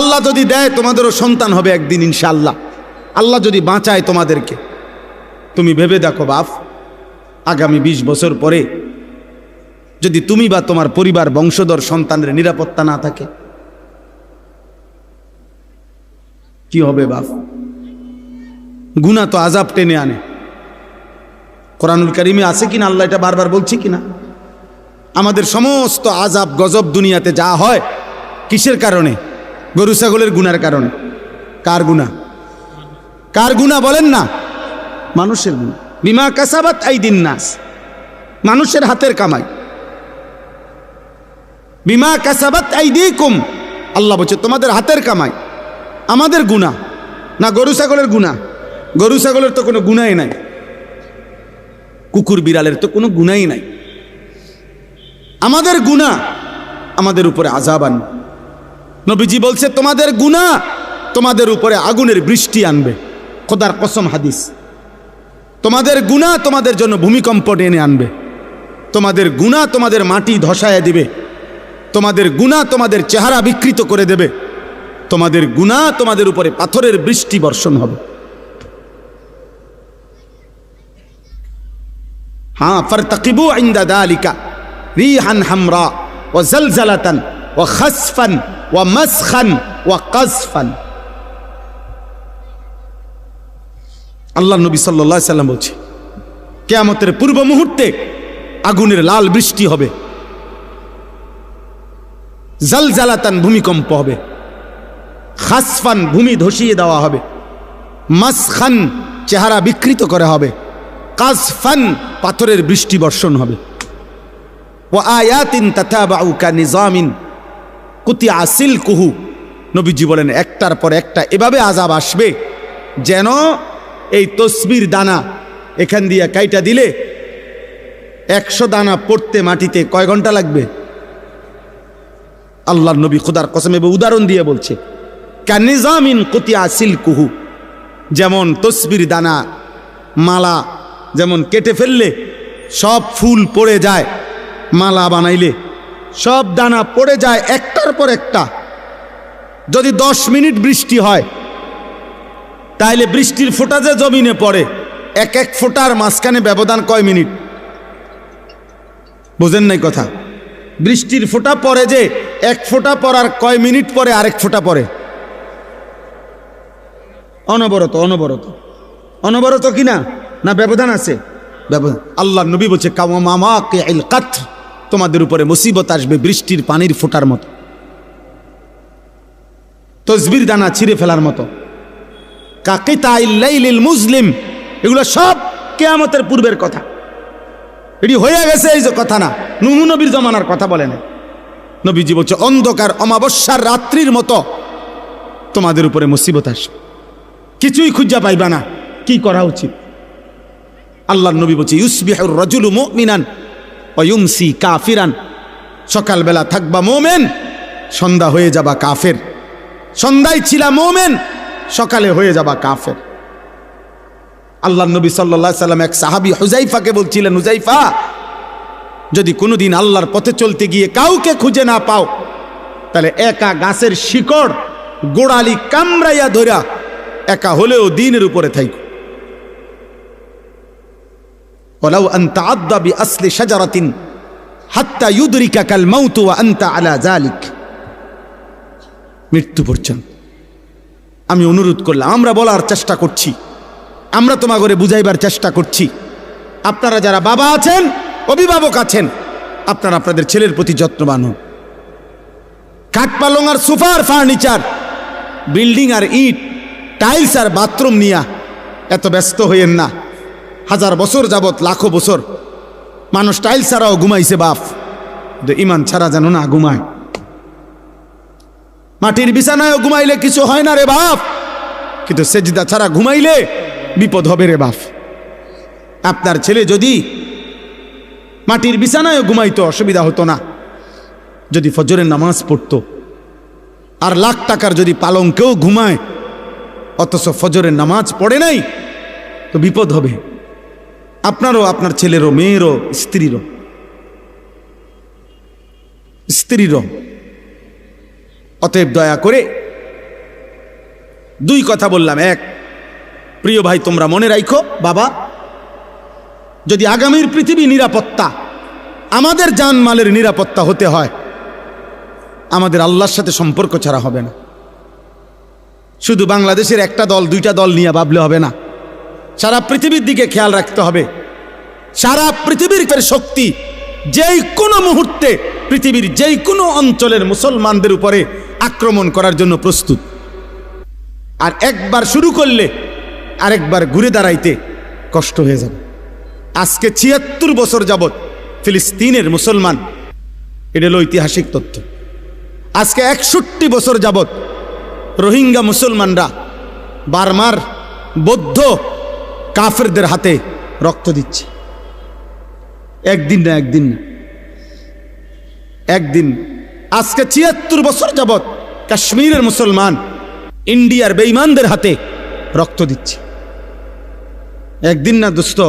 আল্লাহ যদি দেয় তোমাদেরও সন্তান হবে একদিন ইনশাআল্লাহ। আল্লাহ যদি বাঁচায় তোমাদেরকে, তুমি ভেবে দেখো বাপ, আগামী 20 বছর পরে যদি তুমি বা তোমার পরিবার বংশধর সন্তানের নিরাপত্তা না থাকে কি হবে বাপ? গুনাহ তো আযাব টেনে আনে। কোরআনুল কারীমে আছে কিনা, আল্লাহ এটা বারবার বলছি কিনা, আমাদের সমস্ত আযাব গজব দুনিয়াতে যা হয় কিসের কারণে? গরু ছাগলের গুনার কারণে। কার গুনাহ? কার গুনাহ বলেন না? মানুষের গুনাহ। বিমা কাসাবাত আইদিন নাস, মানুষের হাতের কামাই। বিমা কাসাবাত আইদিকুম, আল্লাহ বলছে তোমাদের হাতের কামাই। আমাদের গুনাহ না গরু ছাগলের গুনাহ? গরু ছাগলের তো কোনো গুনাহই নাই, কুকুর বিড়ালের তো কোনো গুনাহই নাই। আমাদের গুনাহ আমাদের উপরে আযাব আনবে। নবীজি বলছে তোমাদের গুনাহ তোমাদের উপরে আগুনের বৃষ্টি আনবে। খোদার কসম হাদিস। তোমাদের গুনাহ তোমাদের জন্য ভূমিকম্প টেনে আনবে। তোমাদের গুনাহ তোমাদের মাটি ধসায় দিবে। তোমাদের গুনাহ তোমাদের চেহারা বিকৃত করে দেবে। তোমাদের গুনাহ তোমাদের উপরে পাথরের বৃষ্টি বর্ষণ হবে। হ্যাঁ, ফারতাকিবু ইনদা যালিকা রিহান হামরা ওয়া জালজালাতান ওয়া খাসফান ওয়া মাসখান ওয়া কাযফান। আল্লাহ নবী সাল্লাল্লাহু আলাইহি সাল্লাম বলছে কিয়ামতের পূর্ব মুহূর্তে আগুনের লাল বৃষ্টি হবে, জালজালাতান ভূমিকম্প হবে, খাসফান ভূমি ধসিয়ে দেওয়া হবে, মাসখান চেহারা বিকৃত করা হবে, কাযফান পাথরের বৃষ্টি বর্ষণ হবে। ওয়া আয়াতিন তাতাবাউ কানিজামিন কুতিয়া সিলকুহু। নবীজি বলেন একটার পর একটা এভাবে আযাব আসবে যেন এই তসবির দানা এখান দিয়ে কাইটা দিলে 100 দানা পড়তে মাটিতে কয় ঘন্টা লাগবে? আল্লাহর নবী খোদার কসম এবং উদাহরণ দিয়ে বলছে কানিজামিন কুতিয়া সিলকুহু, যেমন তসবির দানা মালা যেমন কেটে ফেললে সব ফুল পড়ে যায়, মালা বানাইলে সব দানা পড়ে যায় একটার পর একটা। যদি 10 মিনিট বৃষ্টি হয় তাহলে বৃষ্টির ফোঁটা যে জমিনে পড়ে এক এক ফোঁটার মাঝখানে ব্যবধান কয় মিনিট? বোঝেন নাই কথা? বৃষ্টির ফোঁটা পড়ে যে এক ফোঁটা পড়ার কয় মিনিট পরে আরেক ফোঁটা পড়ে? অনবরত অনবরত অনবরত কিনা? না ব্যবধান আছে? ব্যবধান। আল্লাহ নবী বলছে কাওয়ামামাকিল কাতর, তোমাদের উপরে মুসিবত আসবে বৃষ্টির পানির ফোঁটার মতো, তসবির দানা ছিঁড়ে ফেলার মতো। কাকিতাইল লাইলিল মুজলিম, এগুলো সব কিয়ামতের পূর্বের কথা। এটি হয়ে গেছে এই যে কথা না, নূহ নবীর জমানার কথা বলে না। নবীজি বলছে অন্ধকার অমাবস্যার রাত্রির মতো তোমাদের উপরে মুসিবত আসবে, কিছুই খুঁজা পাইবা না। কি করা উচিত? আল্লাহর নবী বলছে ইউসবিহুর রাজুলু মুমিনান ওয়া ইউমসি কাফিরান, সকালবেলা থাকবা মুমিন, সন্ধ্যা হয়ে যাবা কাফের। সন্ধ্যায় ছিলা মুমিন, সকালে হয়ে যাবা কাফের। আল্লাহর নবী সাল্লাল্লাহু আলাইহি সাল্লাম এক সাহাবী হুযাইফাকে বলছিলেন, হুযাইফা যদি কোনোদিন আল্লাহর পথে চলতে গিয়ে কাউকে খুঁজে না পাও তাহলে একা গাছের শিকড় গোড়ালি কামড়াইয়া ধরা একা হলেও দ্বীনের উপরে থাইকো। ওয়ালাউ আন তাআদ্দা বিআসলি শাজারাতিন হাত্তা ইউদরিকাকাল মাউত ওয়া আনতা আলা যালিক। মৃত্যু পর্যন্ত আমি অনুরোধ করলাম, আমরা বলার চেষ্টা করছি, আমরা তোমাকে বুঝাইবার চেষ্টা করছি। আপনারা যারা বাবা আছেন, অভিভাবক আছেন, আপনারা আপনাদের ছেলের প্রতি যত্নবান হন। কাঠ পালং আর সোফার ফার্নিচার, বিল্ডিং আর ইট, টাইলস আর বাথরুম নিয়া এত ব্যস্ত হইয়েন না। 1000 বছর যাবত, লাখো বছর মানুষ টাইলস ছাড়াও ঘুমাইছে বাপ, ইমান ছাড়া যেন না ঘুমায়। মাটির বিছানায়ও ঘুমাইলে কিছু হয় না রে বাপ, কিন্তু সেজদা ছাড়া ঘুমাইলে বিপদ হবে রে বাপ। আপনার ছেলে যদি মাটির বিছানায়ও ঘুমাইতো অসুবিধা হতো না, যদি ফজরের নামাজ পড়তো। আর লাখ টাকার যদি পালঙ্কেও ঘুমায় অথচ ফজরের নামাজ পড়ে নাই তো বিপদ হবে আপনারও, আপনার ছেলেরও, মেয়েরও, স্ত্রীরও। অতএব দয়া করে দুই কথা বললাম। এক, প্রিয় ভাই তোমরা মনে রাখো বাবা, যদি আগামীর পৃথিবী নিরাপত্তা, আমাদের জানমালের নিরাপত্তা হতে হয়, আমাদের আল্লাহর সাথে সম্পর্ক ছাড়া হবে না। শুধু বাংলাদেশের একটা দল দুইটা দল নিয়ে ভাবলে হবে না, সারা পৃথিবীর দিকে খেয়াল রাখতে হবে। সারা পৃথিবীর শক্তি যেই কোনো মুহূর্তে পৃথিবীর যেই কোনো অঞ্চলের মুসলমানদের উপরে আক্রমণ করার জন্য প্রস্তুত। আর একবার শুরু করলে আরেকবার ঘুরে দাঁড়াইতে কষ্ট হয়ে যাবে। আজকে ৭৬ বছর যাবৎ ফিলিস্তিনের মুসলমান, এটা হলো ঐতিহাসিক তথ্য। আজকে ৬১ বছর যাবৎ রোহিঙ্গা মুসলমানরা বার্মার বৌদ্ধ কাফেরদের হাতে রক্ত দিচ্ছে। একদিন না, একদিন না, একদিন। আজকে ৭৬ বছর যাবৎ কাশ্মীরের মুসলমান ইন্ডিয়ার বেঈমানদের হাতে রক্ত দিচ্ছে। একদিন না দোস্ত।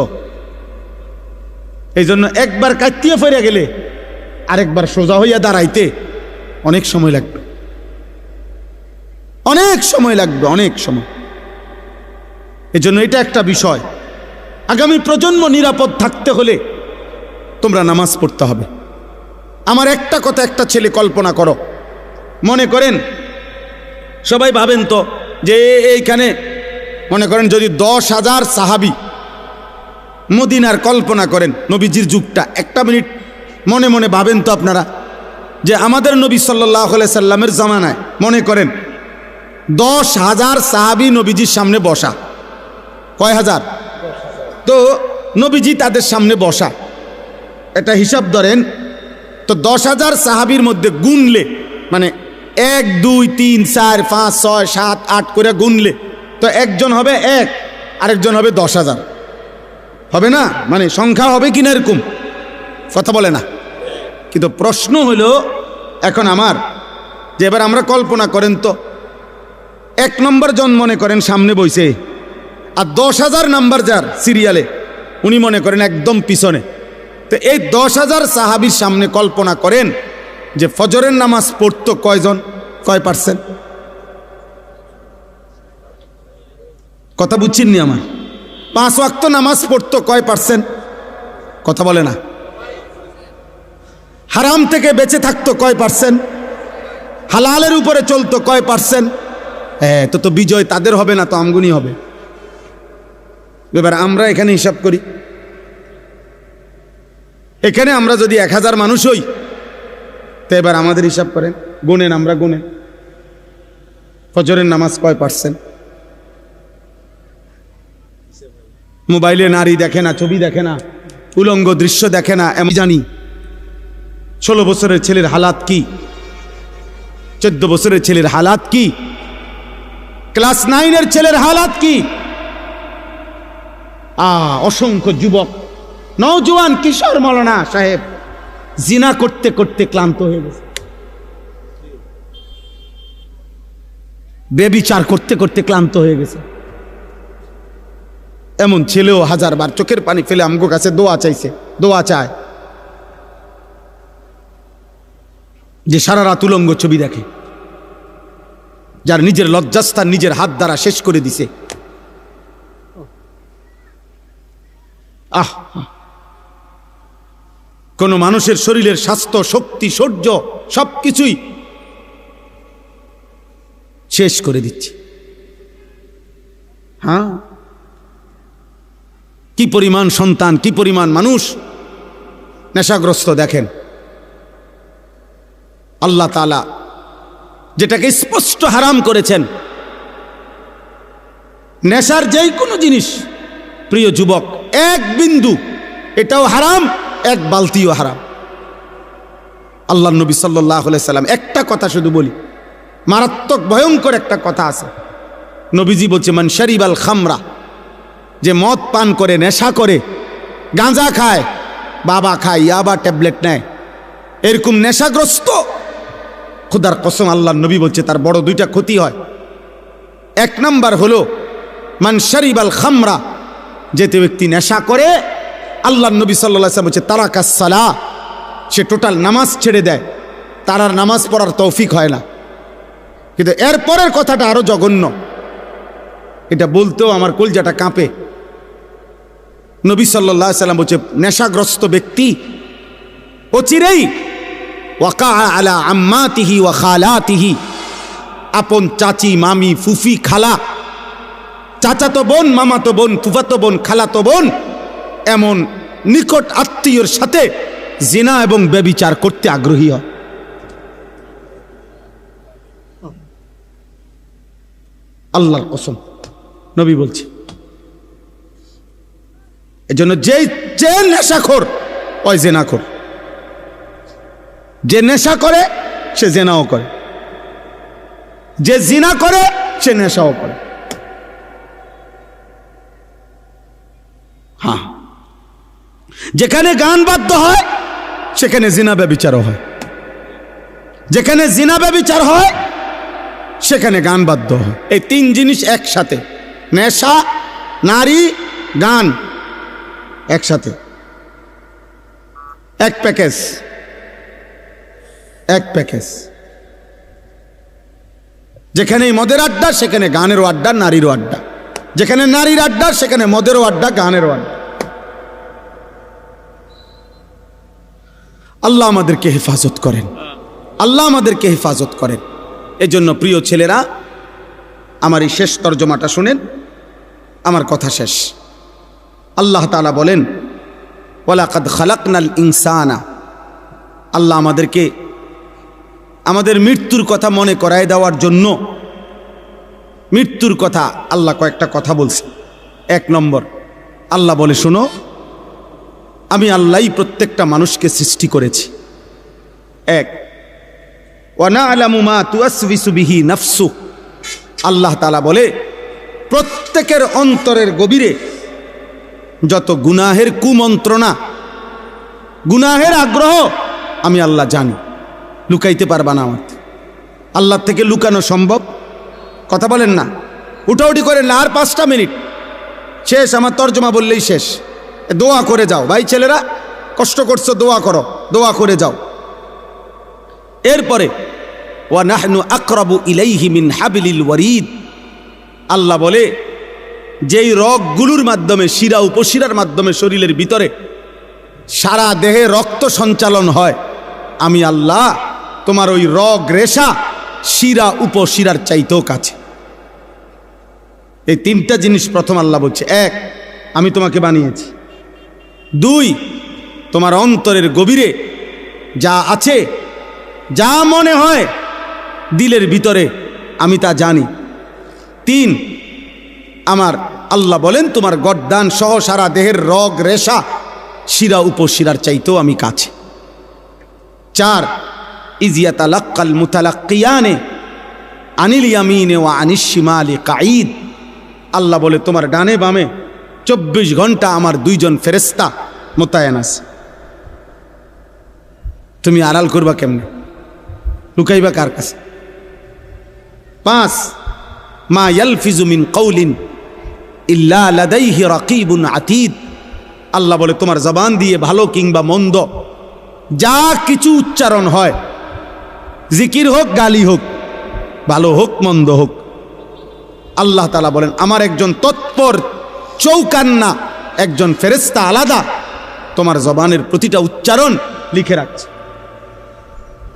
এই জন্য একবার কাটিয়ে ফিরে গেলে আরেকবার সোজা হইয়া দাঁড়াইতে অনেক সময় লাগবে, অনেক সময় লাগবে, অনেক সময়। এই জন্য এটা একটা বিষয়। আগামী প্রজন্ম নিরাপদ থাকতে হলে তোমরা নামাজ পড়তে হবে। আমার একটা কথা, একটা ছেলে কল্পনা করো, মনে করেন সবাই ভাবেন তো যে এইখানে মনে করেন যদি 10,000 সাহাবী মদিনার কল্পনা করেন নবীজির যুগটা, একটা মিনিট মনে মনে ভাবেন তো আপনারা যে আমাদের নবী সাল্লাল্লাহু আলাইহি সাল্লামের জামানায় মনে করেন 10,000 সাহাবী নবীজির সামনে বসা। কয় হাজার? তো নবীজি তাদের সামনে বসা, এটা হিসাব ধরেন তো 10,000 সাহাবীর মধ্যে গুনলে, মানে 1 2 3 4 5 6 7 8 করে গুনলে তো একজন হবে 1, আরেকজন হবে 10,000, হবে না? মানে সংখ্যা হবে কিনা এরকম কথা বলে না। কিন্তু প্রশ্ন হলো এখন আমার যে এবার আমরা কল্পনা করেন তো 1 নম্বর জন মনে করেন সামনে বইছে, আর 10,000 নাম্বার যার সিরিয়ালে উনি মনে করেন একদম পিছনে। তো এই 10,000 সাহাবীর সামনে কল্পনা করেন যে ফজরের নামাজ পড়তো কয়জন, কয় পার্সেন্ট? কথা বুঝছেননি আমার? 5 ওয়াক্ত নামাজ পড়তো কয় পার্সেন্ট? কথা বলে না। হারাম থেকে বেঁচে থাকতো কয় পার্সেন্ট? হালালের উপরে চলতো কয় পার্সেন্ট? হ্যাঁ, তো বিজয় তাদের হবে না, তো আমগুনি হবে। এবার আমরা এখানে হিসাব করি, এখানে আমরা যদি 1000 মানুষ হই তো এবার আমাদের হিসাব করেন, গুনেন, আমরা গুনেন ফজরের নামাজ কয় পার্সেন্ট? মোবাইলে নারী দেখে না, ছবি দেখে না, উলঙ্গ দৃশ্য দেখে না, আমি জানি। 16 বছরের ছেলের হালাত কি, 14 বছরের ছেলের হালাত কি, ক্লাস 9-এর ছেলের হালাত কি। অসংখ্য যুবক, নওজোয়ান কিশোর মৌলানা সাহেব জিনা করতে করতে ক্লান্ত হয়ে গেছে, বেবিচার করতে করতে ক্লান্ত হয়ে গেছে। এমন ছেলেও 1000 বার চোখের পানি ফেলে আমগো কাছে দোয়া চাইছে, দোয়া চায় যে সারা রাত উলঙ্গ ছবি দেখে, যার নিজের লজ্জাস্থান নিজের হাত দ্বারা শেষ করে দিছে। কোন মানুষের শরীরের স্বাস্থ্য, শক্তি, শৌর্য সবকিছুই শেষ করে দিচ্ছে। হ্যাঁ, কি পরিমাণ সন্তান, কি পরিমাণ মানুষ নেশাগ্রস্ত দেখেন। আল্লাহ তাআলা যেটাকে স্পষ্ট হারাম করেছেন, নেশার যেই কোনো জিনিস প্রিয় যুবক, 1 বিন্দু এটাও হারাম, 1 বালতিও হারাম। আল্লাহ নবী সাল্লাল্লাহু আলাইহি সাল্লাম একটা কথা শুধু বলি, মারাত্মক ভয়ঙ্কর একটা কথা আছে। নবীজি বলছে মান শারিবাল খামরা, যে মদ পান করে, নেশা করে, গাঁজা খায়, বাবা খায়, ইয়াবা ট্যাবলেট নেয়, এরকম নেশাগ্রস্ত, খোদার কসম আল্লাহ নবী বলছে তার বড় 2টা ক্ষতি হয়। 1 নাম্বার হলো মান শারিবাল খামরা, যেতে ব্যক্তি নেশা করে, আল্লাহ নবী সাল্লাল্লাহু আলাইহি ওয়াসাল্লাম বলছে তারাকাস সালাহ, সে টোটাল নামাজ ছেড়ে দেয়, তার আর নামাজ পড়ার তৌফিক হয় না। কিন্তু এর পরের কথাটা আরো জঘন্য, এটা বলতেও আমার কলজাটা কাঁপে। নবী সাল্লাল্লাহু আলাইহি সাল্লাম বলছে, নেশাগ্রস্ত ব্যক্তি অচিরেই ওয়াকা আলা আম্মাতিহি ওয়া খালাতিহি, আপন চাচি, মামি, ফুফি, খালা, চাচাতো বোন, মামাতো বোন, ফুফাতো বোন, খালাতো বোন, এমন নিকট আত্মীয়র সাথে জিনা এবং ব্যভিচার করতে আগ্রহী হয়। আল্লাহর কসম নবী বলছে। এজন্য যে নেশাখোর ওই জেনাখোর, যে নেশা করে সে জেনাও করে, যে জিনা করে সে নেশাও করে। হ্যাঁ, যেখানে গান বাদ্য হয় সেখানে জিনা ব্যভিচারও হয়, যেখানে জিনা ব্যভিচার হয় সেখানে গান বাদ্য হয়। এই তিন জিনিস একসাথে, নেশা, নারী, গান একসাথে, এক প্যাকেজ, এক প্যাকেজ। যেখানে মদের আড্ডা সেখানে গানেরও আড্ডা, নারীরও আড্ডা, যেখানে নারীর আড্ডা সেখানে মদেরও আড্ডা, গানেরও আড্ডা। আল্লাহ আমাদেরকে হেফাজত করেন, আল্লাহ আমাদেরকে হেফাজত করেন। এজন্য প্রিয় ছেলেরা, আমার এই শেষ তর্জমাটা শুনেন, আমার কথা শেষ। আল্লাহ তাআলা বলেন, ওয়ালাকাদ খালাকনাল ইনসানা, আল্লাহ আমাদেরকে আমাদের মৃত্যুর কথা মনে করায় দেওয়ার জন্য, মৃত্যুর কথা আল্লাহ কয়েকটা কথা বলছে। এক নম্বর, আল্লাহ বলে, শোনো, আমি আল্লাহই প্রত্যেকটা মানুষকে সৃষ্টি করেছি। এক, ওয়া না'লামু মা তুওয়াসবিসু বিহি নাফসু, আল্লাহ তাআলা বলে প্রত্যেকের অন্তরের গভীরে যত গুনাহের কুমন্ত্রণা, গুনাহের আগ্রহ আমি আল্লাহ জানি, লুকাইতে পারবা না আমার। আল্লাহ থেকে লুকানো সম্ভব? কথা বলেন না, উঠাউঠি করেন না। আর 5টা মিনিট শেষ, আমার তর্জমা বললেই শেষ। দোয়া করে যাও ভাই, ছেলেরা কষ্ট করছো, দোয়া করো, দোয়া করে যাও। এরপরে ওয়া নাহনু আকরাবু ইলাইহি মিন হাবলিল ওয়ারিদ, আল্লাহ বলে যেই রগগুলোর মাধ্যমে, শিরা উপশিরার মাধ্যমে শরীরের ভিতরে সারা দেহে রক্ত সঞ্চালন হয়, আমি আল্লাহ তোমার ওই রগ রেশা শিরা উপশিরার চাইতেও কাছে। এই 3টা জিনিস প্রথম আল্লাহ বলছে। 1, আমি তোমাকে বানিয়েছি। 2, তোমার অন্তরের গভীরে যা আছে, যা মনে হয় দিলের ভিতরে, আমি তা জানি। 3, আমার আল্লাহ বলেন তোমার গর্দান সহ সারা দেহের রগ রেশা শিরা উপশিরার চাইতেও আমি কাছে। 4, ইজিয়াতালাক্কাল মুতালাক্কিয়ানে আনিল ইয়ামিনে ওয়া আনিশ শিমালি কাঈদ, আল্লাহ বলে তোমার ডানে বামে 24 ঘন্টা আমার 2 জন ফেরেশতা মোতায়েন আছে। তুমি আড়াল করবা কেমনে, লুকাইবা কার কাছে? 5, মা ইয়ালফিজু মিন কাউলিন ইল্লা লাদাইহি রাকিবুন আতীদ, আল্লাহ বলে তোমার জবান দিয়ে ভালো কিংবা মন্দ যা কিছু উচ্চারণ হয়, জিকির হোক, গালি হোক, ভালো হোক, মন্দ হোক, আল্লাহ তাআলা বলেন আমার একজন তৎপর চৌকান্না, একজন ফেরেশতা আলাদা তোমার জবানের প্রতিটা উচ্চারণ লিখে রাখছে।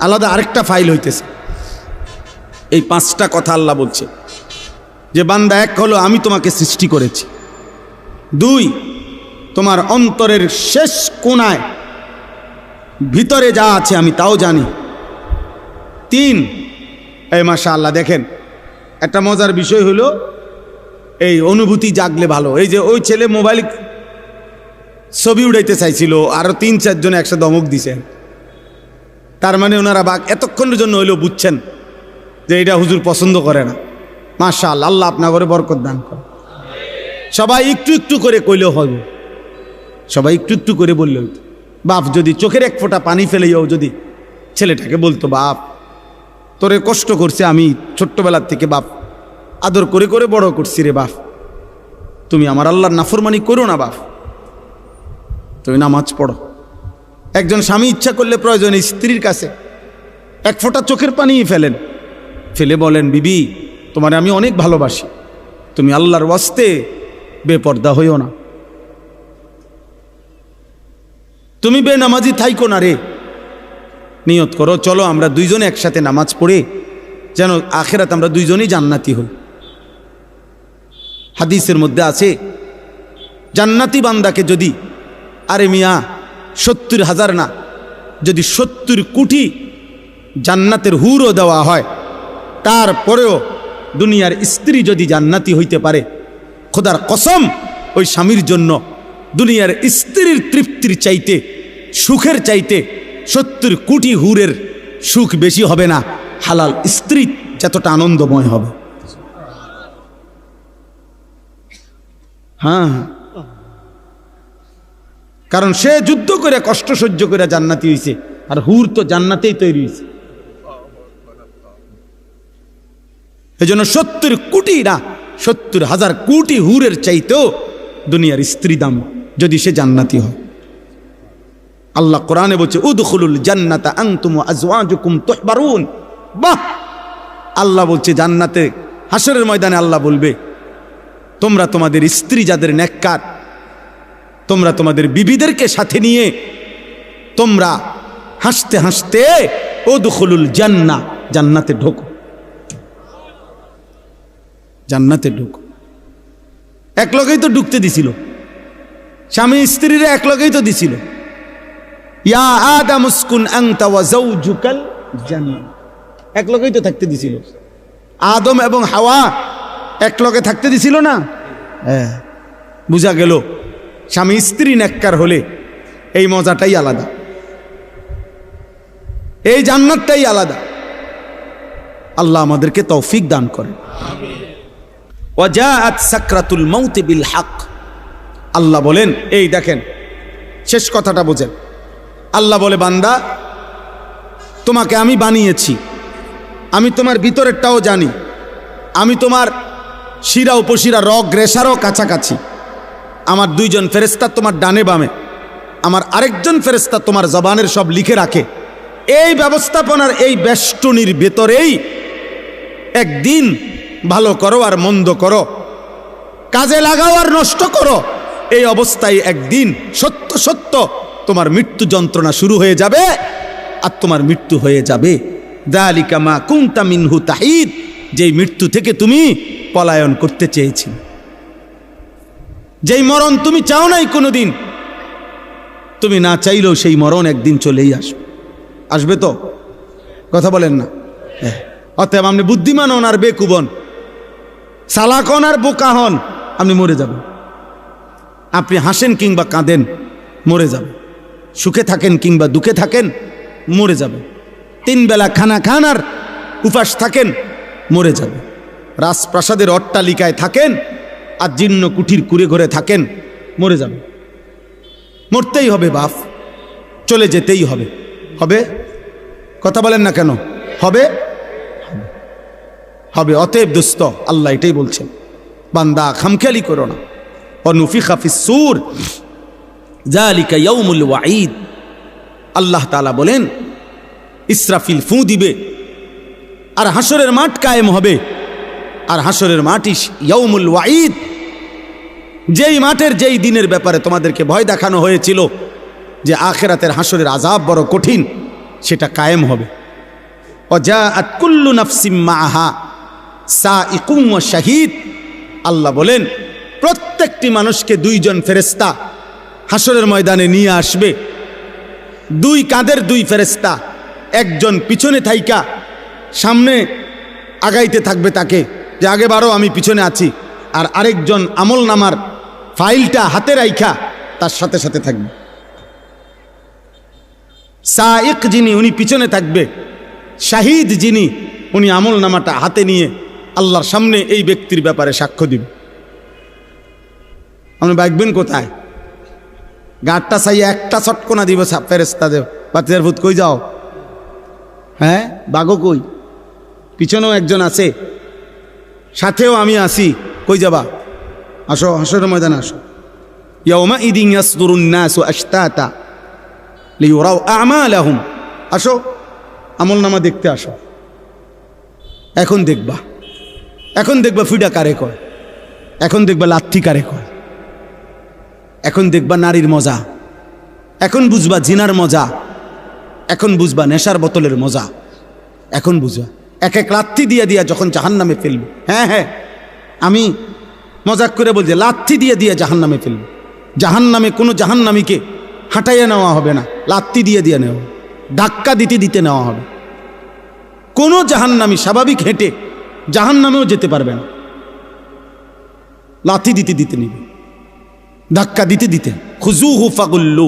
আলাদা আরেকটা ফাইল হইতেছে। এই 5টা কথা আল্লাহ বলছে যে বান্দা, 1 হলো আমি তোমাকে সৃষ্টি করেছি। 2, তোমার অন্তরের শেষ কোণায় ভিতরে যা আছে আমি তাও জানি। 3, এই মাশাআল্লাহ দেখেন, একটা মজার বিষয় হলো এই অনুভূতি জাগলে ভালো। এই যে ওই ছেলে মোবাইল ছবি উড়াইতে চাইছিল, আরো 3-4 জন একসাথে ধমক দিছেন, তার মানে ওনারা এতক্ষণের জন্য হইলেও বুঝছেন যে এটা হুজুর পছন্দ করে না। মাশাআল্লাহ, আল্লাহ আপনার ঘরে বরকত দান করে। সবাই একটু একটু করে কইলেও হবে, সবাই একটু একটু করে বললে হইতো। বাপ যদি চোখের 1 ফোঁটা পানি ফেলেও যদি ছেলেটাকে বলতো, বাপ তোরে কষ্ট করছে, আমি ছোট্টবেলার থেকে বাপ আদর করে করে বড় করছি রে বাপ, তুমি আমার আল্লাহর নাফরমানি করো না বাপ, তুমি নামাজ পড়ো। একজন স্বামী ইচ্ছা করলে প্রয়োজনে স্ত্রীর কাছে 1 ফোঁটা চোখের পানি ফেলেন, ফেলে বলেন, বিবি তোমারে আমি অনেক ভালোবাসি, তুমি আল্লাহর ওয়াস্তে বেপর্দা হইও না, তুমি বেনামাজি থাইকো না রে। নিয়ত করো, চলো আমরা দুইজনে একসাথে নামাজ পড়ে যেন আখিরাত আমরা দুইজনেই জান্নাতি হই। হাদিসের মধ্যে আছে, জান্নাতি বান্দাকে যদি, আরে মিয়া 70,000 না, যদি 70 কোটি জান্নাতের হুরও দেওয়া হয়, তারপরেও দুনিয়ার স্ত্রী যদি জান্নাতি হইতে পারে, খোদার কসম ওই স্বামীর জন্য দুনিয়ার স্ত্রীর তৃপ্তির চাইতে, সুখের চাইতে 70 কোটি হুরের সুখ বেশি হবে না, হালাল স্ত্রী যতটা আনন্দময় হবে। হ্যাঁ, কারণ সে যুদ্ধ করে কষ্ট সহ্য করে জান্নাতি হইছে, আর হুর তো জান্নাতেই তৈরি হয়েছে। এই জন্য 70 কোটি না, 70,000 কোটি হুরের চাইতেও দুনিয়ার স্ত্রী দাম যদি সে জান্নাতি হয়। আল্লাহ কোরআনে বলছে, উদখুলুল জান্নাতা আনতুম ওয়া আজওয়াজুকুম তুহবারুন। বাহ, আল্লাহ বলছে জান্নাতে, হাসরের ময়দানে আল্লাহ বলবে, তোমরা তোমাদের স্ত্রী যাদের নেককার, তোমরা তোমাদের বিবিদেরকে সাথে নিয়ে তোমরা হাসতে হাসতে উদখুলুল জান্নাহ, জান্নাতে ঢোকো, জান্নাতে ঢোকো। এক লগেই তো ঢুকতে দিছিল, স্বামী স্ত্রীরা এক লগেই তো দিছিল, ইয়া আদাম উসকুন আনতা ওয়া যাওজুকাল জান্নাহ, এক লগেই তো থাকতে দিছিল। আদম এবং হাওয়া এক লগে থাকতে দিছিল না? হ্যাঁ, বুঝা গেল স্বামী স্ত্রী নেককার হলে এই মজাটাই আলাদা, এই জান্নাতটাই আলাদা। আল্লাহ আমাদেরকে তৌফিক দান করেন। ওয়াজাআত সাকরাতুল মাউত বিল হক। আল্লাহ বলেন, এই দেখেন শেষ কথাটা বোঝেন। আল্লাহ বলে, বান্দা তোমাকে আমি বানিয়েছি, আমি তোমার ভিতরেরটাও জানি, আমি তোমার শিরা উপশিরা রগ রেশারও কাছাকাছি। আমার 2জন ফেরেশতা তোমার ডানে বামে, আমার আরেকজন ফেরেশতা তোমার জবানের সব লিখে রাখে। এই ব্যবস্থাপনার এই বেষ্টনীর ভেতরেই একদিন ভালো করো আর মন্দ করো, কাজে লাগাও আর নষ্ট করো, এই অবস্থায় একদিন সত্য সত্য তোমার মৃত্যু যন্ত্রণা শুরু হয়ে যাবে আর তোমার মৃত্যু হয়ে যাবে। যালিকা মা কুনতা মিনহু তাহিদ, যেই মৃত্যু থেকে তুমি পলায়ন করতে চেয়েছিলে, যেই মরণ তুমি চাও নাই কোনোদিন, তুমি না চাইলেও সেই মরণ একদিন চলেই আসবে। আসবে তো? কথা বলেন না? অতএব আপনি বুদ্ধিমান হন আর বেকুবন, চালাক হন আর বোকা হন, আপনি মরে যাবেন। আপনি হাসেন কিংবা কাঁদেন, মরে যাবেন। সুখে থাকেন কিংবা দুঃখে থাকেন, মরে যাবেন। 3 বেলা খানা খান আর উপাস থাকেন, মরে যাবে। রাজপ্রাসাদের অট্টালিকায় থাকেন আর জীর্ণ কুঠির কুড়ে ঘরে থাকেন, মরে যাবে। মরতেই হবে বাপ, চলে যেতেই হবে। হবে? কথা বলেন না কেন? হবে? হবে। অতএব দোস্ত, আল্লাহ এটাই বলছেন, বান্দা খামখেয়ালি করো না। অনুফিখা ফিস সূর যালিকা ইয়াউমুল ওয়াঈদ। আল্লাহ তাআলা বলেন, ইসরাফিল ফু দিবে আর হাসরের মাঠ কায়েম হবে। আর হাসরের মাঠই ইয়াউমুল ওয়াঈদ, যেই মাঠের যেই দিনের ব্যাপারে তোমাদেরকে ভয় দেখানো হয়েছিল যে আখিরাতের হাসরের আযাব বড় কঠিন, সেটা কায়েম হবে। ওয়াজাআত কুল্লু নাফসিম মাআহা সাইকুম ওয়া শাহীদ। আল্লাহ বলেন, প্রত্যেকটি মানুষকে 2জন ফেরেশতা হাসরের ময়দানে নিয়ে আসবে। 2 কাঁধের 2 ফেরেশতা, একজন পিছনে থাইকা সামনে আগাইতে থাকবে তাকে, যে আগে বারো আমি পিছনে আছি, আর আরেকজন আমল নামার ফাইলটা হাতে রাইখা তার সাথে সাথে থাকবে। সাইক যিনি, উনি পিছনে থাকবে। শাহিদ যিনি, উনি আমল নামাটা হাতে নিয়ে আল্লাহর সামনে এই ব্যক্তির ব্যাপারে সাক্ষ্য দিবে। আপনি বাইকবেন কোথায়? গাড়টা চাইয়া একটা চটকোনা দিব ফেরেশতা দেব, বাচ্চার ভূত কই যাও? হ্যাঁ, বাঘও কই? পিছনেও একজন আছে, সাথেও আমি আছি, কই যাবা? আসো, হাসরের ময়দানে আসো। ইয়াউমা ইদিন ইয়াসদুরুন নাসু আশতাতা লিইউরাউ আমালাহুম। আসো, আমলনামা দেখতে আসো। এখন দেখবা, এখন দেখবা ফিডা কারে কয়। এখন দেখবা লাথি কারে কয়, এখন দেখবা নারীর মজা, এখন বুঝবা জিনার মজা, এখন বুঝবা নেশার বোতলের মজা, এখন বুঝবা এক এক লাথি দিয়ে দিয়া যখন জাহান্নামে ফেলবে। হ্যাঁ হ্যাঁ, আমি মজাক করে বলছি, লাথি দিয়ে দিয়ে জাহান্নামে ফেলবে। জাহান্নামে কোনো জাহান্নামীকে হাঁটাইয়া নেওয়া হবে না, লাথি দিয়ে দিয়ে নেওয়া, ধাক্কা দিতে দিতে নেওয়া হবে। কোনো জাহান্নামী স্বাভাবিক হেঁটে জাহান্নামেও যেতে পারবে না, লাথি দিতে দিতে নিবে, ধাক্কা দিতে দিতে। খুজুহু ফাগুল্লু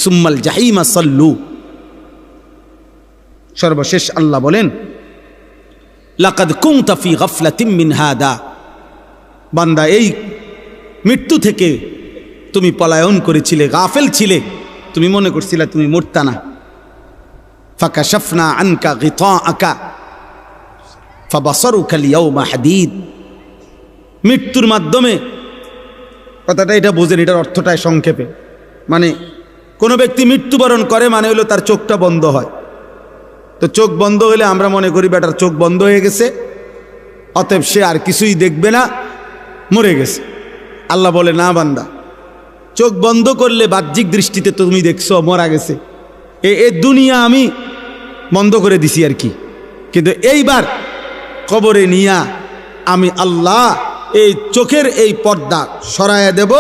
সুম্মাল জাহিমা সাল্লু। সর্বশেষ আল্লাহ বলেন, লাকাদ কুনতা ফি গাফলাতিন মিন হাদা, বান্দা এই মৃত্যু থেকে তুমি পলায়ন করেছিলে, গাফেল ছিলে, তুমি মনে করছিলে তুমি মরতা না। ফাকাশাফনা আনকা গিতাআকা ফাবাসারুকা আল-ইয়াওমা হাদীদ। মৃত্যুর মাধ্যমে, কথাটা এটা বোঝেন, এটার অর্থটাই সংক্ষেপে, মানে কোনো ব্যক্তি মৃত্যুবরণ করে মানে হলো তার চোখটা বন্ধ হয়। তো চোখ বন্ধ হলে আমরা মনে করি বেটার চোখ বন্ধ হয়ে গেছে, অতএব সে আর কিছুই দেখবে না, মরে গেছে। আল্লাহ বলে, না বান্দা, চোখ বন্ধ করলে বাহ্যিক দৃষ্টিতে তুমি দেখছো মরা গেছে, এই দুনিয়া আমি বন্ধ করে দিছি আর কি, কিন্তু এইবার কবরে নিয়া আমি আল্লাহ এই চোখের এই পর্দা সরাইয়া দেব।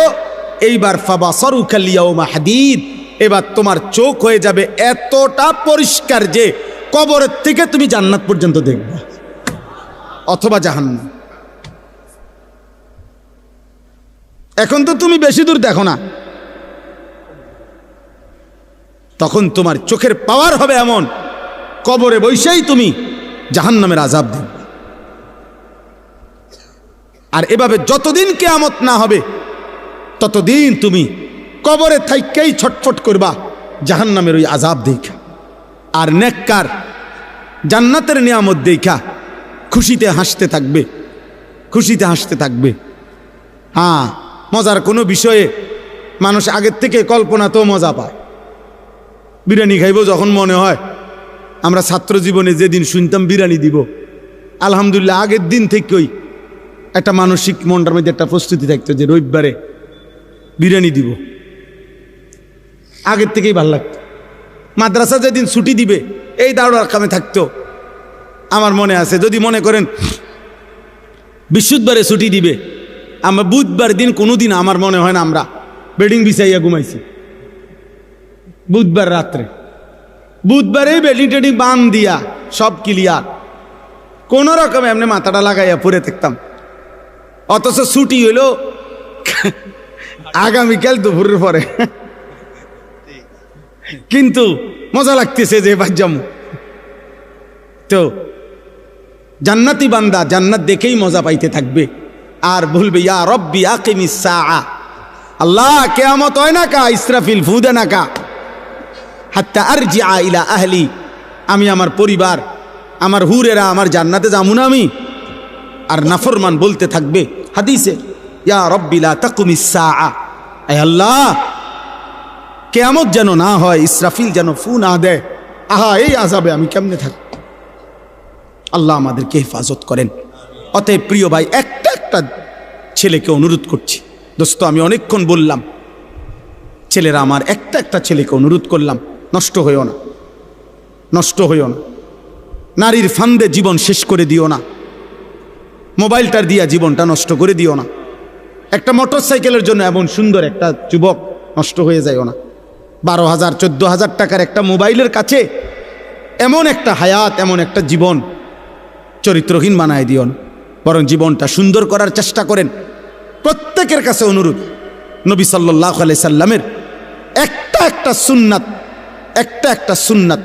এইবার ফাবাসারুকা আল-ইয়াওমা হাদীদ, এবার তোমার চোখ হয়ে যাবে এতটা পরিষ্কার যে কবরের থেকে তুমি জান্নাত পর্যন্ত দেখবে অথবা জাহান্নাম। এখন তো তুমি বেশি দূর দেখো না, তখন তোমার চোখের পাওয়ার হবে এমন, কবরে বসেই তুমি জাহান্নামের আযাব দেখবে। আর এভাবে যতদিন কিয়ামত না হবে ততদিন তুমি কবরে থাইকেই ছটফট করবা জাহান্নামের ওই আযাব দেখা। আর নেককার জান্নাতের নিয়ামত দেখা খুশিতে হাসতে থাকবে, খুশিতে হাসতে থাকবে। হ্যাঁ, মজার কোনো বিষয়ে মানুষ আগের থেকে কল্পনাতেও মজা পায়। বিরিয়ানি খাইব যখন মনে হয়, আমরা ছাত্র জীবনে যেদিন শুনতাম বিরিয়ানি দিব, আলহামদুলিল্লাহ আগের দিন থেকেই একটা মানসিক মনটার মধ্যে একটা প্রস্তুতি থাকতো যে রবিবারে বিরিয়ানি দিব, আগের থেকেই ভালো লাগতো। মাদ্রাসা যেদিন ছুটি দিবে এই দাঁড়ার কামে থাকতো। আমার মনে আছে, যদি মনে করেন বৃহস্পতিবারে ছুটি দিবে, আমরা বুধবার দিন কোনোদিন আমার মনে হয় না আমরা বেডিং বিছাইয়া ঘুমাইছি। বুধবার রাত্রে, বুধবারে বেডিং টেডিং বান দিয়া সব ক্লিয়ার, কোন রকম এমনি মাথাটা লাগাইয়া পরে থাকতাম। অথচ ছুটি হইল আগামীকাল দুপুরের পরে, কিন্তু মজা লাগতেছে যে বাজ্জাম। তো জান্নাতি বান্দা জান্নাত দেখেই মজা পাইতে থাকবে আর বলবে, ইয়া রব্বি আকিমিস সাআ, আল্লাহ কিয়ামত হয় না কা, ইসরাফিল ফু দে না কা, হাত্তা আরজিআ ইলা আহলি, আমি আমার পরিবার, আমার হুরেরা, আমার জান্নাতে যাবো না আমি। আর নাফরমান বলতে থাকবে হাদিসে, ইয়া রব্বি লা তাকুমিস সাআ, আয় আল্লাহ কিয়ামত যেন না হয়, ইসরাফিল যেন ফু না দেয়, আহা এই আযাবে আমি কেমনে থাকি। আল্লাহ আমাদেরকে হেফাজত করেন। অতএব প্রিয় ভাই, একটা একটা ছেলেকে অনুরোধ করছি, দোস্ত আমি অনেকক্ষণ বললাম, ছেলেরা আমার, একটা একটা ছেলেকে অনুরোধ করলাম, নষ্ট হইও না, নষ্ট হইও না, নারীর ফান্দে জীবন শেষ করে দিও না, মোবাইলটার দিয়া জীবনটা নষ্ট করে দিও না, একটা মোটর সাইকেলের জন্য এমন সুন্দর একটা যুবক নষ্ট হয়ে যায়ও না, 12,000 14,000 টাকার একটা মোবাইলের কাছে এমন একটা হায়াত, এমন একটা জীবন চরিত্রহীন বানায় দিও না, বরং জীবনটা সুন্দর করার চেষ্টা করেন। প্রত্যেকের কাছে অনুরোধ, নবী সাল্লাল্লাহু আলাইহি সাল্লামের একটা একটা সুন্নাত, একটা একটা সুন্নাত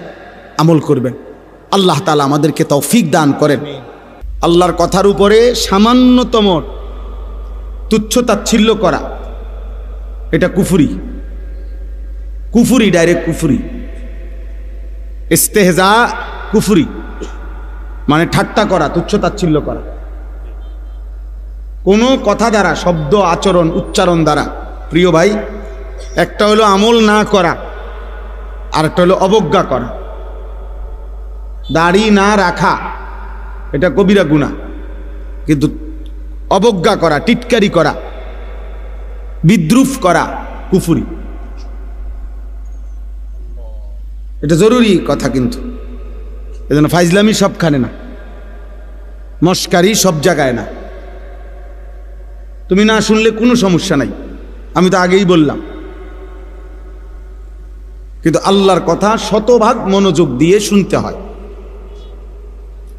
আমল করবেন। আল্লাহ তাআলা আমাদেরকে তৌফিক দান করেন। আল্লাহর কথার উপরে সামান্যতম তুচ্ছতাচ্ছিল্য করা, এটা কুফরি, কুফরি, ডাইরেক্ট কুফরি। ইস্তেহজা কুফরি, মানে ঠাট্টা করা, তুচ্ছতাচ্ছিল্য করা, কোনো কথা দ্বারা, শব্দ, আচরণ, উচ্চারণ দ্বারা। প্রিয় ভাই, একটা হলো আমল না করা, আর একটা হলো অবজ্ঞা করা। দাড়ি না রাখা এটা কবিরা গুনাহ, কিন্তু অবজ্ঞা করা, টিটকারি করা, বিদ্রুপ করা কুফরি। এটা জরুরি কথা, কিন্তু এজন্য ফাইজলামি সবখানে না, মস্কারি সব জায়গায় না। তুমি না শুনলে কোনো সমস্যা নাই, আমি তো আগেই বললাম, কিন্তু আল্লাহর কথা শতভাগ মনোযোগ দিয়ে শুনতে হয়।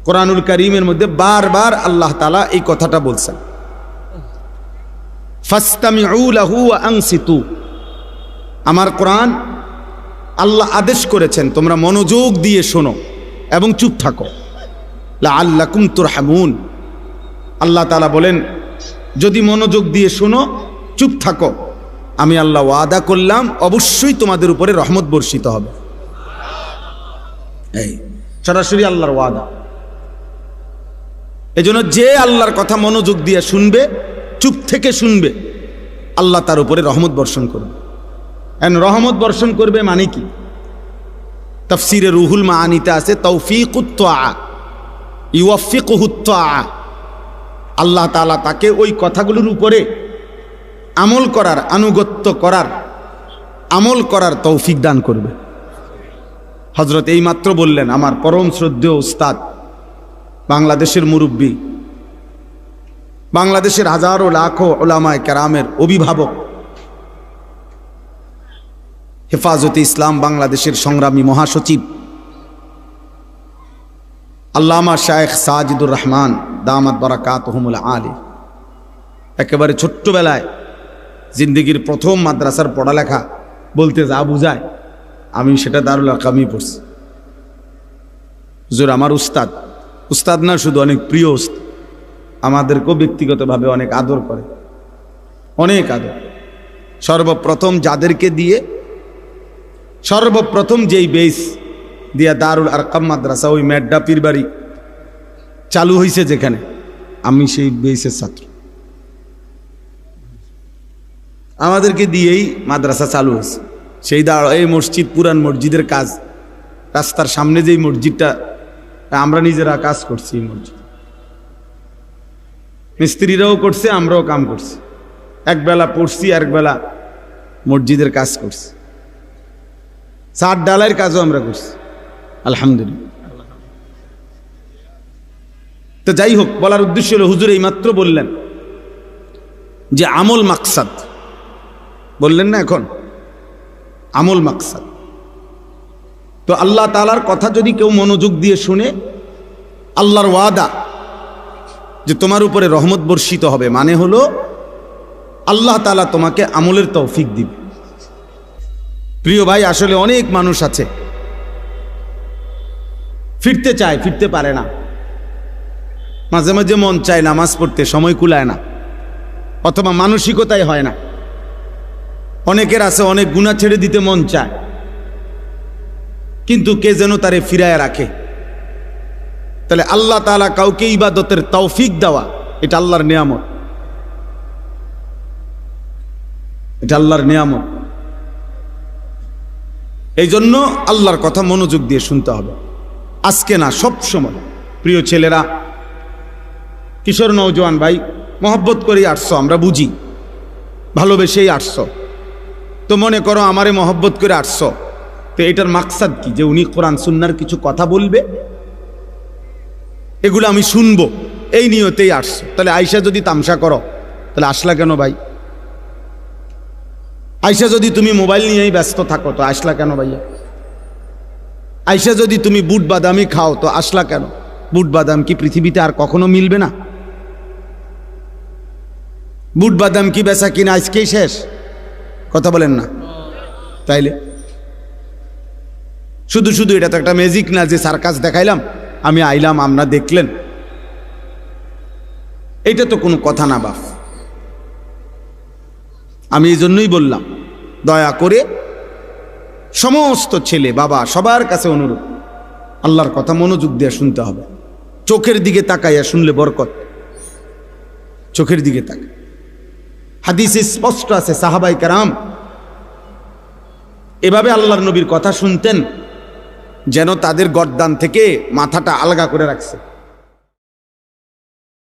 কোরআনুল কারীমের মধ্যে বারবার আল্লাহ তাআলা এই কথাটা বলছেন, ফাসতামিউ লাহু ওয়া আনসিতু। আমার কোরআন আল্লাহ আদেশ করেছেন তোমরা মনোযোগ দিয়ে শোনো এবং চুপ থাকো, লাআল্লাকুম তুরহামুন। আল্লাহ তাআলা বলেন যদি মনোযোগ দিয়ে শোনো, চুপ থাকো, আমি আল্লাহ ওয়াদা করলাম অবশ্যই তোমাদের উপরে রহমত বর্ষিত হবে। এই সরাসরি আল্লাহর ওয়াদা। এজন্য যে আল্লাহর কথা মনোযোগ দিয়ে শুনবে, চুপ থেকে শুনবে, আল্লাহ তার উপরে রহমত বর্ষণ করবে। রহমত বর্ষণ করবে মানে কি? তাফসিরে রুহুল মাআনিতে আছে তৌফিকুত তাআ, ইউওয়াফিকুহুত তাআ। আল্লাহ তাআলা তাকে ওই কথাগুলোর উপরে আমল করার, আনুগত্য করার, আমল করার তৌফিক দান করবে। হযরত এইমাত্র বললেন আমার পরম শ্রদ্ধেয় উস্তাদ, বাংলাদেশের মুরব্বী, বাংলাদেশের হাজারো লাখো উলামায়ে কেরামের অভিভাবক, হেফাজতে ইসলাম বাংলাদেশের সংগ্রামী মহাসচিব আল্লামা শায়েখ সাজিদুর রহমান দামাত বারাকাতুহুমুল আলী, একেবারে ছোট্টবেলায় জিন্দেগির প্রথম মাদ্রাসার পড়ালেখা বলতে যা বুঝায় আমি সেটা দারুল আরকামই পড়ছি। হুজুর আমার উস্তাদ, উস্তাদ না শুধু অনেক প্রিয় উস্তাদ, আমাদেরকেও ব্যক্তিগতভাবে অনেক আদর করে, অনেক আদর। সর্বপ্রথম যাদেরকে দিয়ে, সর্বপ্রথম যেই বেস দিয়া দারুল আরকাম মাদ্রাসা, ওই মেড্ডা পীরবাড়ি চালু হয়েছে যেখানে, আমি সেই বেসের ছাত্র। আমাদেরকে দিয়েই মাদ্রাসা চালু হয়েছে। সেই এই মসজিদ, পুরান মসজিদের কাজ, রাস্তার সামনে যেই মসজিদটা আমরা নিজেরা কাজ করছি, এই মসজিদ মিস্ত্রিরাও করছে, আমরাও কাম করছি, একবেলা পড়ছি, একবেলা মসজিদের কাজ করছি, ছাদ ডালাইয়ের কাজও আমরা করছি, আলহামদুলিল্লাহ। তো যাই হোক, বলার উদ্দেশ্য হলো হুজুর এইমাত্র বললেন যে আমল মাকসাদ, বললেন না এখন আমল মাকসাদ। তো আল্লাহ তাআলার কথা যদি কেউ মনোযোগ দিয়ে শুনে, আল্লাহর ওয়াদা যে তোমার উপরে রহমত বর্ষিত হবে, মানে হলো আল্লাহ তাআলা তোমাকে আমলের তৌফিক দিবে। প্রিয় ভাই, আসলে অনেক মানুষ আছে ফিরতে চায়, ফিরতে পারে না, মাঝে মাঝে মন চায় নামাজ পড়তে, সময় কুলায় না, অথবা মানসিকতাই হয় না। অনেকের আছে অনেক গুনাহ ছেড়ে দিতে মন চায়, কিন্তু কে যেন তারে ফিরায় রাখে। তাহলে আল্লাহ তাআলা কাউকে ইবাদতের তৌফিক দেওয়া, এটা আল্লাহর নিয়ামত, এটা আল্লাহর নিয়ামত। এই জন্য আল্লাহর কথা মনোযোগ দিয়ে শুনতে হবে, আজকে না সব সময়। প্রিয় ছেলেরা, কিশোর নওজোয়ান ভাই, মহব্বত করেই আসছো, আমরা বুঝি, ভালোবেসেই আসছো। তো মনে করো আমারে মহব্বত করে আসছো, তো এটার মাকসাদ কি? যে উনি কোরআন সুন্নাহর কিছু কথা বলবে, এগুলো আমি শুনবো, এই নিয়তেই আসছো। তাহলে আয়সা যদি তামসা করো, তাহলে আসলা কেন ভাই? আয়সা যদি তুমি মোবাইল নিয়েই ব্যস্ত থাকো, তো আসলা কেন ভাইয়া? আয়সা যদি তুমি বুট বাদামি খাও, তো আসলা কেন? বুট বাদাম কি পৃথিবীতে আর কখনো মিলবে না? বুট বাদাম কি বেচা কিনা আজকেই শেষ? কথা বলেন না? তাইলে শুধু শুধু এটা তো একটা ম্যাজিক না যে সার্কাস দেখাইলাম, আমি আইলাম, আমরা দেখলেন, এটা তো কোনো কথা না বাপ। আমি এই জন্যই বললাম, দয়া করে সমস্ত ছেলে বাবা সবার কাছে অনুরোধ, আল্লাহর কথা মনোযোগ দিয়ে শুনতে হবে। চোখের দিকে তাকাইয়া শুনলে বরকত, চোখের দিকে তাকায়। হাদিসে স্পষ্ট আছে, সাহাবায়ে কেরাম এভাবে আল্লাহর নবীর কথা শুনতেন যেন তাদের গর্দান থেকে মাথাটা আলগা করে রাখছে।